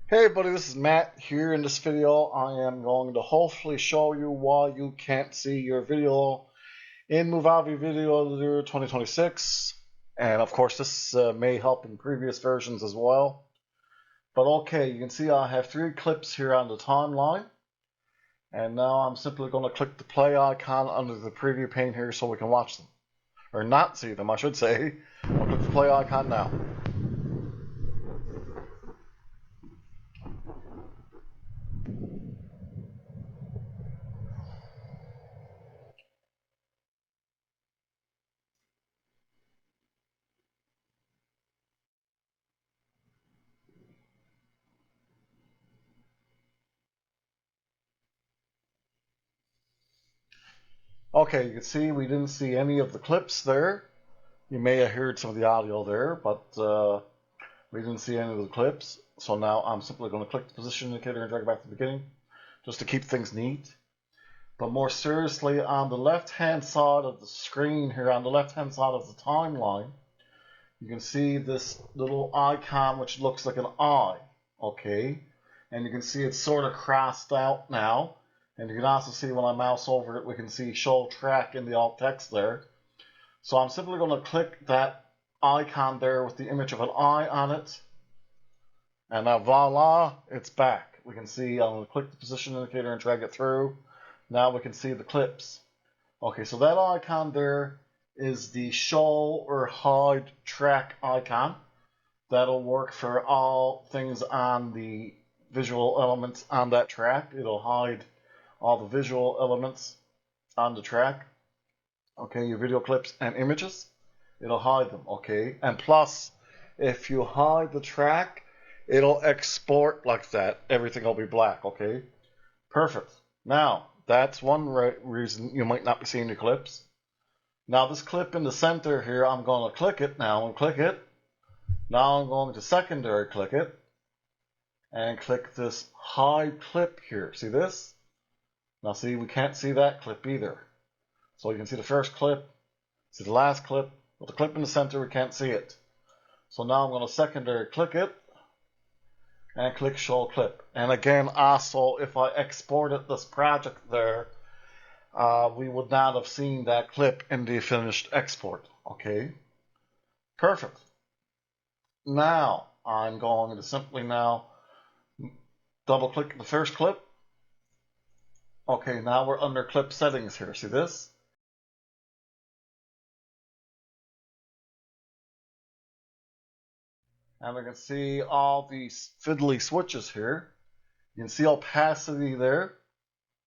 Hey everybody, this is Matt. Here in this video I am going to hopefully show you why you can't see your video in Movavi Video Editor 2026. And of course this may help in previous versions as well. But okay, you can see I have 3 clips here on the timeline. And now I'm simply going to click the play icon under the preview pane here so we can watch them. Or not see them, I should say. I'll click the play icon now. Okay, you can see we didn't see any of the clips there. You may have heard some of the audio there, but we didn't see any of the clips. So now I'm simply going to click the position indicator and drag it back to the beginning, just to keep things neat. But more seriously, on the left-hand side of the screen here, on the left-hand side of the timeline, you can see this little icon which looks like an eye, okay? And you can see it's sort of crossed out now. And you can also see when I mouse over it, we can see show track in the alt text there. So I'm simply going to click that icon there with the image of an eye on it. And now voila, it's back. We can see, I'm going to click the position indicator and drag it through. Now we can see the clips. Okay, so that icon there is the show or hide track icon. That'll work for all things on the visual elements on that track. It'll hide all the visual elements on the track. Okay, your video clips and images, it'll hide them, okay? And plus, if you hide the track, it'll export like that. Everything will be black, okay? Perfect. Now, that's one reason you might not be seeing your clips. Now, this clip in the center here, I'm going to click it now and click it. Now I'm going to secondary click it and click this hide clip here. See this? Now see, we can't see that clip either. So you can see the first clip, see the last clip, but the clip in the center, we can't see it. So now I'm going to secondary click it and click show clip. And again, also, if I exported this project there, we would not have seen that clip in the finished export. Okay, perfect. Now I'm going to simply now double click the first clip. Okay, now we're under clip settings here. See this? And we can see all these fiddly switches here. You can see opacity there.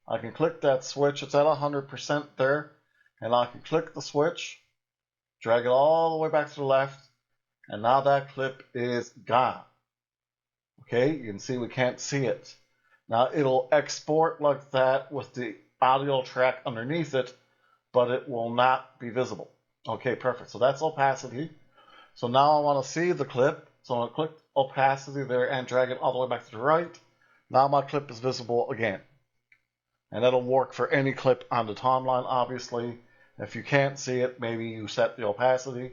I can click that switch. It's at 100% there. And I can click the switch, drag it all the way back to the left, and now that clip is gone. Okay, you can see we can't see it. Now it'll export like that with the audio track underneath it, but it will not be visible. Okay, perfect. So that's opacity. So now I want to see the clip. So I'm going to click opacity there and drag it all the way back to the right. Now my clip is visible again. And that'll work for any clip on the timeline, obviously. If you can't see it, maybe you set the opacity.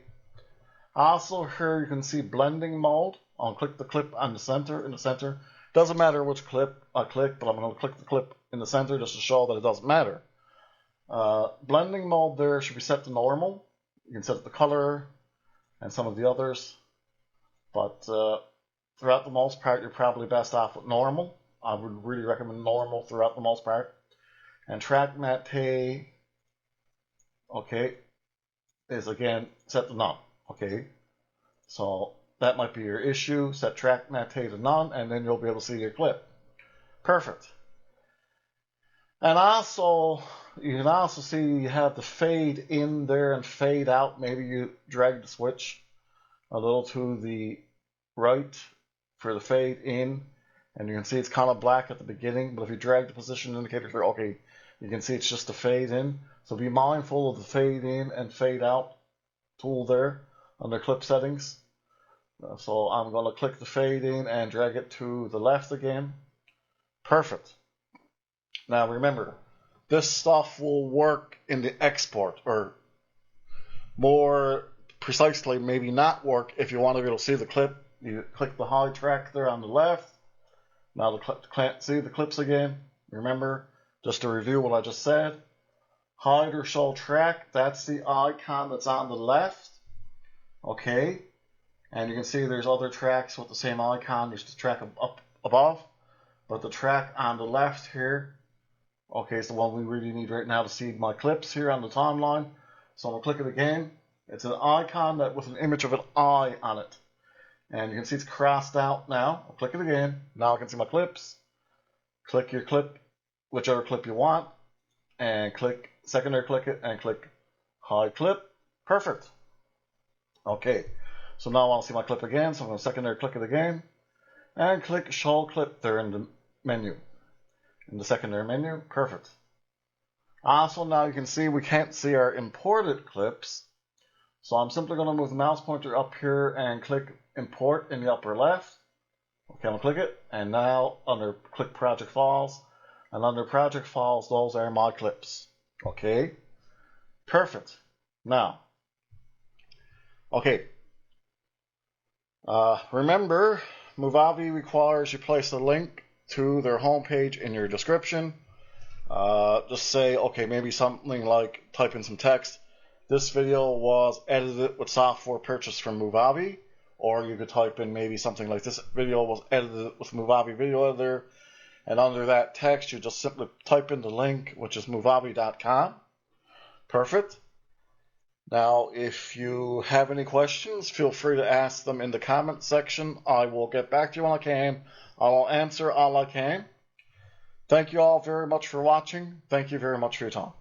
Also here you can see blending mode. I'll click the clip on the center, in the center. Doesn't matter which clip I click, but I'm going to click the clip in the center just to show that it doesn't matter. Blending mode there should be set to normal. You can set the color and some of the others. But throughout the most part, you're probably best off with normal. I would really recommend normal throughout the most part. And track matte, okay, is again set to none. Okay, so that might be your issue. Set track matte to none, and then you'll be able to see your clip. Perfect. And also, you can also see you have the fade in there and fade out. Maybe you drag the switch a little to the right for the fade in, and you can see it's kind of black at the beginning, but if you drag the position indicator here, okay, you can see it's just a fade in. So be mindful of the fade in and fade out tool there under clip settings. So I'm going to click the fade in and drag it to the left again. Perfect. Now remember, this stuff will work in the export, or more precisely, maybe not work if you want to be able to see the clip. You click the hide track there on the left, Now see the clips again. Remember, just to review what I just said. Hide or show track, that's the icon that's on the left. Okay. And you can see there's other tracks with the same icon. There's the track up above. But the track on the left here, okay, is the one we really need right now to see my clips here on the timeline. So I'm going to click it again. It's an icon with an image of an eye on it. And you can see it's crossed out now. I'll click it again. Now I can see my clips. Click your clip, whichever clip you want. And click secondary, click it, and click hide clip. Perfect. Okay, so now I want to see my clip again. So I'm going to secondary click it again. And click show clip there in the menu. In the secondary menu. Perfect. Also, now you can see we can't see our imported clips. So I'm simply going to move the mouse pointer up here and click import in the upper left. Okay, I'm going to click it. And now under click project files. And under project files, those are my clips. Okay. Perfect. Now. Okay. Remember, Movavi requires you place a link to their homepage in your description. Just say, okay, maybe something like type in some text. This video was edited with software purchased from Movavi. Or you could type in maybe something like this video was edited with Movavi Video Editor. And under that text, you just simply type in the link, which is movavi.com. Perfect. Now, if you have any questions, feel free to ask them in the comment section. I will get back to you when I can. I will answer all I can. Thank you all very much for watching. Thank you very much for your time.